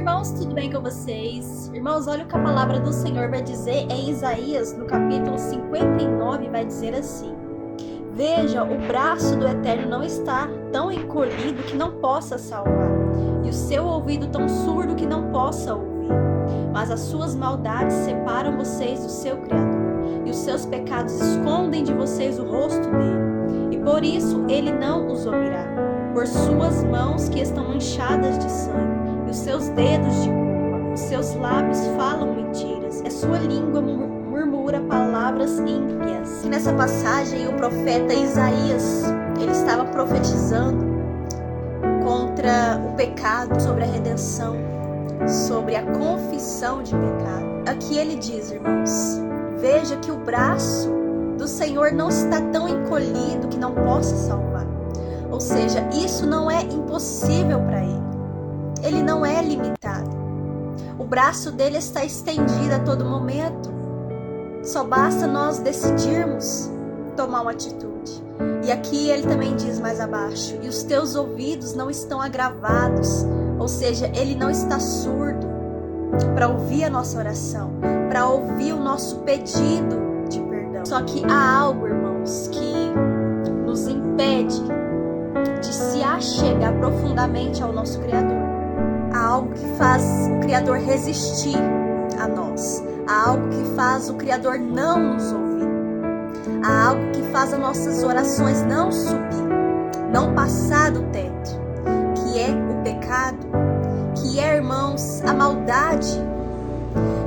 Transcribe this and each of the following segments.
irmãos, tudo bem com vocês? Irmãos, olha o que a palavra do Senhor vai dizer em Isaías, no capítulo 59, vai dizer assim: Veja, o braço do Eterno não está tão encolhido que não possa salvar, e o seu ouvido tão surdo que não possa ouvir. Mas as suas maldades separam vocês do seu Criador, e os seus pecados escondem de vocês o rosto dele, e por isso ele não os ouvirá. Por suas mãos que estão manchadas de sangue, e os seus dedos de culpa, os seus lábios falam mentiras, e a sua língua murmura palavras ímpias. E nessa passagem, o profeta Isaías, ele estava profetizando contra o pecado, sobre a redenção, sobre a confissão de pecado. Aqui ele diz, irmãos, veja que o braço do Senhor não está tão encolhido que não possa salvar. Ou seja, isso não é impossível para ele. Ele não é limitado. O braço dele está estendido a todo momento. Só basta nós decidirmos tomar uma atitude. E aqui ele também diz mais abaixo: e os teus ouvidos não estão agravados. Ou seja, ele não está surdo para ouvir a nossa oração, para ouvir o nosso pedido de perdão. Só que há algo, irmãos, que nos impede de se achegar profundamente ao nosso Criador. Há algo que faz o Criador resistir a nós. Há algo que faz o Criador não nos ouvir. Há algo que faz as nossas orações não subir, não passar do teto, que é o pecado, que é, irmãos, a maldade.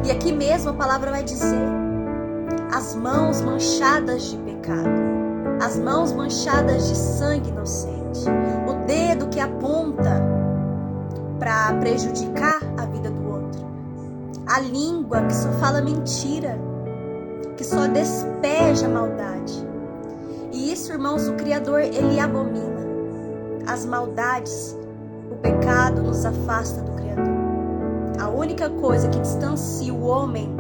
E aqui mesmo a palavra vai dizer: as mãos manchadas de pecado, as mãos manchadas de sangue inocente, o dedo que aponta para prejudicar a vida do outro, a língua que só fala mentira, que só despeja maldade. E isso, irmãos, o Criador, ele abomina. As maldades, o pecado nos afasta do Criador. A única coisa que distancia o homem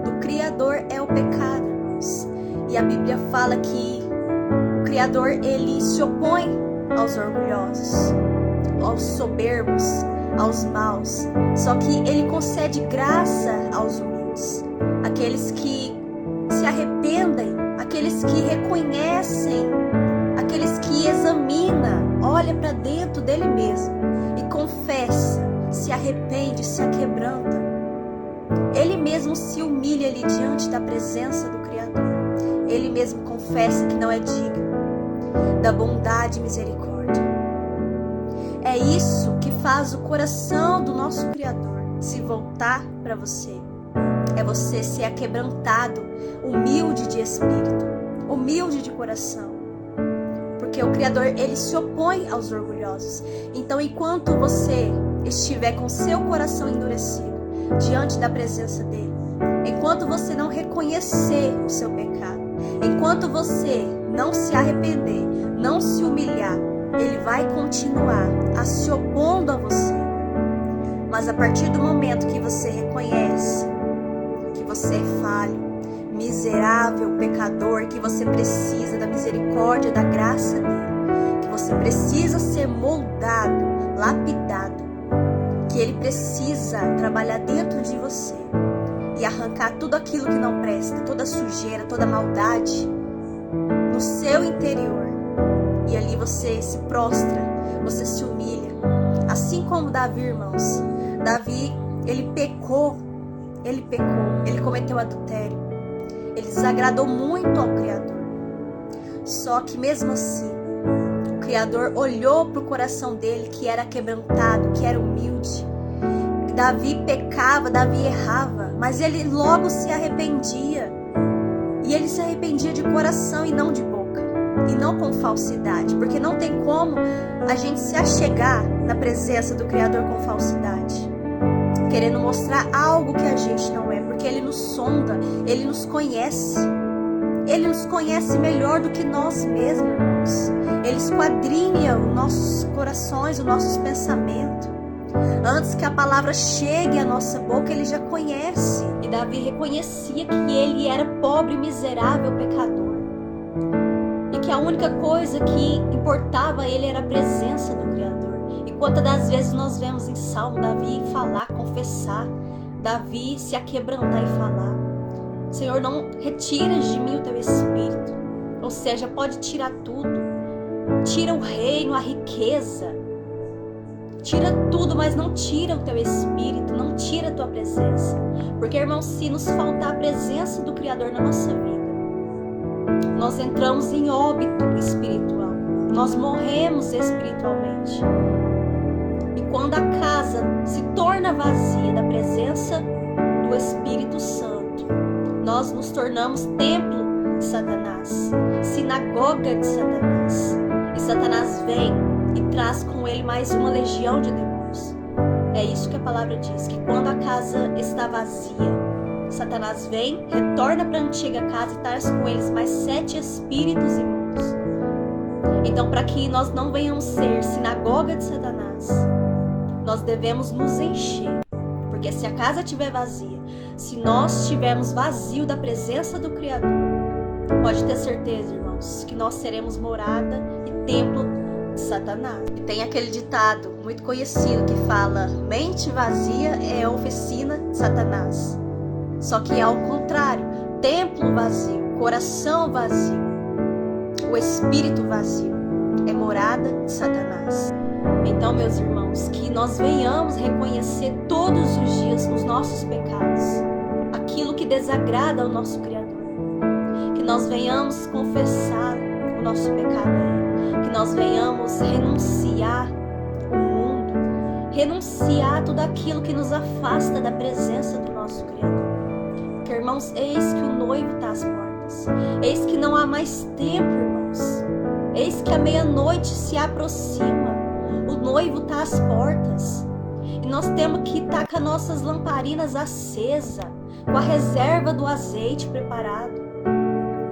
do Criador é o pecado, irmãos. E a Bíblia fala que o Criador, ele se opõe aos orgulhosos, aos soberbos, aos maus. Só que ele concede graça aos humildes, aqueles que se arrependem, aqueles que reconhecem, aqueles que examinam, olha para dentro dele mesmo e confessa, se arrepende, se aquebranta. Ele mesmo se humilha ali diante da presença do Criador. Ele mesmo confessa que não é digno da bondade e misericórdia. É isso que faz o coração do nosso Criador se voltar para você. É você ser aquebrantado, humilde de espírito, humilde de coração. Porque o Criador, ele se opõe aos orgulhosos. Então, enquanto você estiver com seu coração endurecido diante da presença dele, enquanto você não reconhecer o seu pecado, enquanto você não se arrepender, não se humilhar, ele vai continuar a se opondo a você. Mas a partir do momento que você reconhece que você é falho, miserável, pecador, que você precisa da misericórdia, da graça dele, que você precisa ser moldado, lapidado, que ele precisa trabalhar dentro de você e arrancar tudo aquilo que não presta, toda sujeira, toda maldade no seu interior. E ali você se prostra, você se humilha. Assim como Davi, irmãos. Davi, ele pecou, ele cometeu adultério. Ele desagradou muito ao Criador. Só que mesmo assim, o Criador olhou para o coração dele, que era quebrantado, que era humilde. Davi pecava, Davi errava, mas ele logo se arrependia. E ele se arrependia de coração e não de boca. E não com falsidade, porque não tem como a gente se achegar na presença do Criador com falsidade, querendo mostrar algo que a gente não é, porque ele nos sonda, ele nos conhece melhor do que nós mesmos, irmãos. Ele esquadrinha os nossos corações, os nossos pensamentos. Antes que a palavra chegue à nossa boca, ele já conhece. E Davi reconhecia que ele era pobre, miserável, pecador. Que a única coisa que importava a ele era a presença do Criador. E quantas das vezes nós vemos em Salmo Davi falar, confessar, Davi se aquebrantar e falar: Senhor, não retiras de mim o teu espírito. Ou seja, pode tirar tudo. Tira o reino, a riqueza. Tira tudo, mas não tira o teu espírito, não tira a tua presença. Porque, irmãos, se nos faltar a presença do Criador na nossa vida, nós entramos em óbito espiritual. Nós morremos espiritualmente. E quando a casa se torna vazia da presença do Espírito Santo, nós nos tornamos templo de Satanás, sinagoga de Satanás. E Satanás vem e traz com ele mais uma legião de demônios. É isso que a palavra diz, que quando a casa está vazia, Satanás vem, retorna para a antiga casa e traz com eles mais 7 espíritos imundos. Então, para que nós não venhamos ser sinagoga de Satanás, nós devemos nos encher. Porque se a casa estiver vazia, se nós estivermos vazio da presença do Criador, pode ter certeza, irmãos, que nós seremos morada e templo de Satanás. E tem aquele ditado muito conhecido que fala: mente vazia é oficina de Satanás. Só que é ao contrário, templo vazio, coração vazio, o espírito vazio é morada de Satanás. Então, meus irmãos, que nós venhamos reconhecer todos os dias os nossos pecados, aquilo que desagrada ao nosso Criador, que nós venhamos confessar o nosso pecado a Ele, que nós venhamos renunciar o mundo, renunciar tudo aquilo que nos afasta da presença do nosso Criador. Porque, irmãos, eis que o noivo está às portas, eis que não há mais tempo, irmãos, eis que a meia-noite se aproxima, o noivo está às portas, e nós temos que estar com as nossas lamparinas acesas, com a reserva do azeite preparado,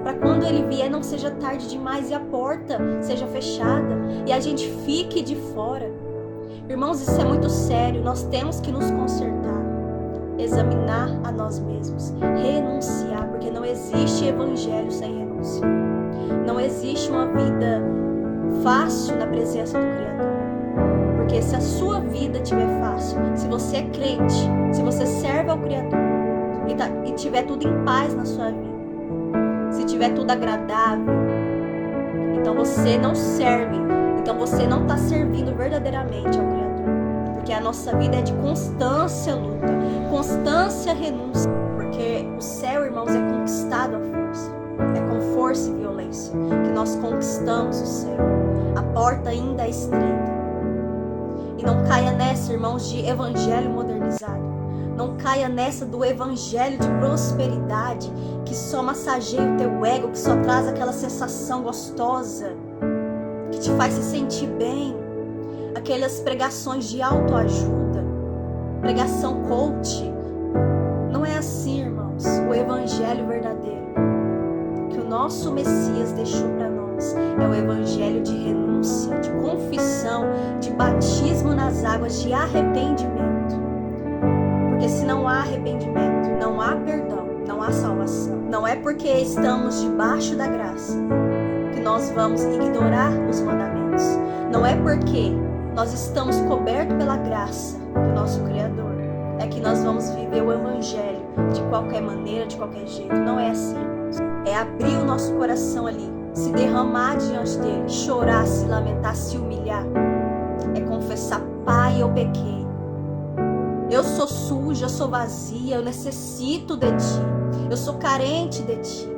para quando ele vier não seja tarde demais e a porta seja fechada e a gente fique de fora. Irmãos, isso é muito sério. Nós temos que nos consertar, examinar a nós mesmos, renunciar, porque não existe evangelho sem renúncia. Não existe uma vida fácil na presença do Criador. Porque se a sua vida estiver fácil, se você é crente, se você serve ao Criador e tiver tudo em paz na sua vida, se tiver tudo agradável, então você não serve, então você não está servindo verdadeiramente ao Criador. Porque a nossa vida é de constância luta, constância renúncia. Porque o céu, irmãos, é conquistado à força. É com força e violência que nós conquistamos o céu. A porta ainda é estreita. E não caia nessa, irmãos, de evangelho modernizado. Não caia nessa do evangelho de prosperidade que só massageia o teu ego, que só traz aquela sensação gostosa, que te faz se sentir bem. Aquelas pregações de autoajuda, pregação coach. Não é assim, irmãos. O evangelho verdadeiro que o nosso Messias deixou para nós é o evangelho de renúncia, de confissão, de batismo nas águas, de arrependimento. Porque se não há arrependimento, não há perdão, não há salvação. Não é porque estamos debaixo da graça que nós vamos ignorar os mandamentos. Não é porque nós estamos cobertos pela graça do nosso Criador é que nós vamos viver o evangelho de qualquer maneira, de qualquer jeito. Não é assim. É abrir o nosso coração ali, se derramar diante dele, chorar, se lamentar, se humilhar. É confessar: Pai, eu pequei. Eu sou suja, eu sou vazia, eu necessito de ti. Eu sou carente de ti.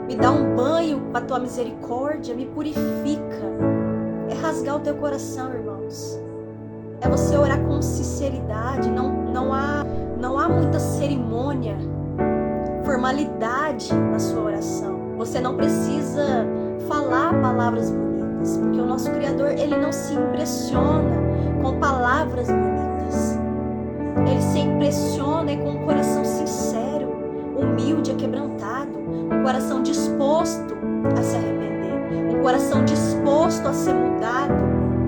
Me dá um banho com a tua misericórdia, me purifica. É rasgar o teu coração, irmãos. É você orar com sinceridade. Não há muita cerimônia, formalidade na sua oração. Você não precisa falar palavras bonitas, porque o nosso Criador, ele não se impressiona com palavras bonitas. Ele se impressiona com um coração sincero, humilde, quebrantado, um coração disposto a se arrepender, um coração disposto a ser mudado,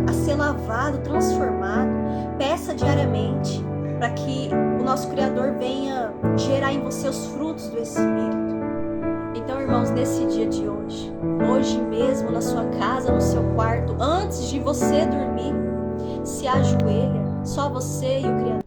a ser lavado, transformado. Peça diariamente para que o nosso Criador venha gerar em você os frutos do Espírito. Então, irmãos, nesse dia de hoje mesmo, na sua casa, no seu quarto, antes de você dormir, se ajoelha, só você e o Criador.